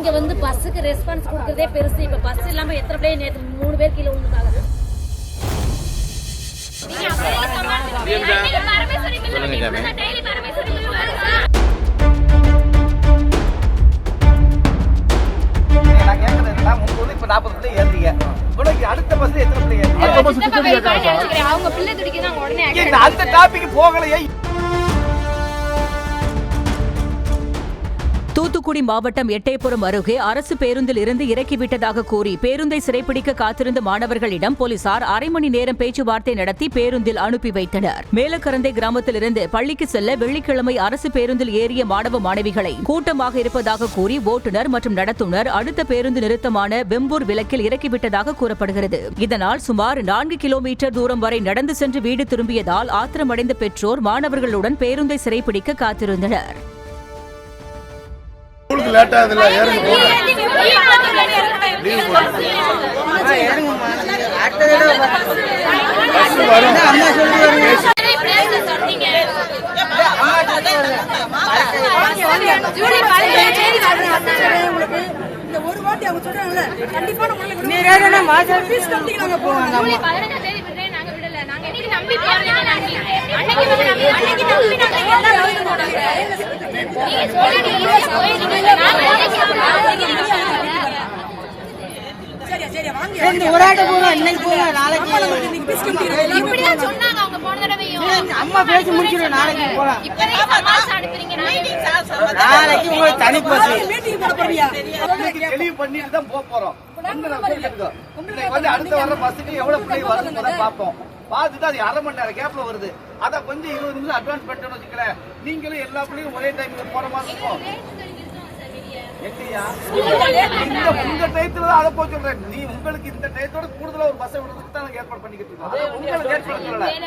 இங்க வந்து பஸ்ஸுக்கு ரெஸ்பான்ஸ் கொடுக்கறதே பெருசு. இப்ப பஸ் இல்லாம எத்தனை பிள்ளைங்க நேற்று 3 பேர் கீழே விழுந்துட்டாங்க. அடுத்த பஸ் எத்தனை பிள்ளைங்க அவங்க பிள்ளை துடிக்குதான் உடனே அந்த டாபிக் போகலையே. தூத்துக்குடி மாவட்டம் எட்டயபுரம் அருகே அரசு பேருந்தில் இருந்து இறக்கிவிட்டதாக கூறி பேருந்தை சிறைப்பிடிக்க காத்திருந்த மாணவர்களிடம் போலீசார் அரை மணி நேரம் பேச்சுவார்த்தை நடத்தி பேருந்தில் அனுப்பி வைத்தனர். மேலக்கரந்தை கிராமத்திலிருந்து பள்ளிக்கு செல்ல வெள்ளிக்கிழமை அரசு பேருந்தில் ஏறிய மாணவ மாணவிகளை கூட்டமாக இருப்பதாக கூறி ஓட்டுநர் மற்றும் நடத்துனர் அடுத்த பேருந்து நிறுத்தமான வெம்பூர் விலக்கில் இறக்கிவிட்டதாக கூறப்படுகிறது. இதனால் சுமார் 4 கிலோமீட்டர் தூரம் வரை நடந்து சென்று வீடு திரும்பியதால் ஆத்திரமடைந்த பெற்றோர் மாணவர்களுடன் பேருந்தை சிறைப்பிடிக்க காத்திருந்தனர். ஒரு வாட்டி அவங்க சொல்றாங்கல்ல கண்டிப்பா அம்மா பேசி முடிச்சிடும். நாளைக்கு போலாம். நாளைக்கு உங்களுக்கு தனி பஸ் தெளிவு பண்ணிட்டு தான் போறோம். அடுத்த வர பஸ்ஸுக்கு எவ்வளவு பிள்ளைங்க வருதுன்னு பார்ப்போம். பார்த்துட்டு அது அரை மணி நேரம் கேப்ல வருது. அதை கொஞ்சம் 20 நிமிஷம் அட்வான்ஸ் பண்ணிட்டோம்னு வச்சுக்கல, நீங்களும் எல்லா பிள்ளையும் ஒரே டைம்ல போற மாதிரி இருக்கும். இந்த டயத்துல தான் அதை போய் சொல்றேன். நீ உங்களுக்கு இந்த டயத்தோட கூடுதலா ஒரு பஸ்ஸை விடுறதுக்கு தான் ஏற்பாடு பண்ணிக்கிட்டு இருக்கோம். உங்களுக்கு ஏற்பாடு சொல்லல.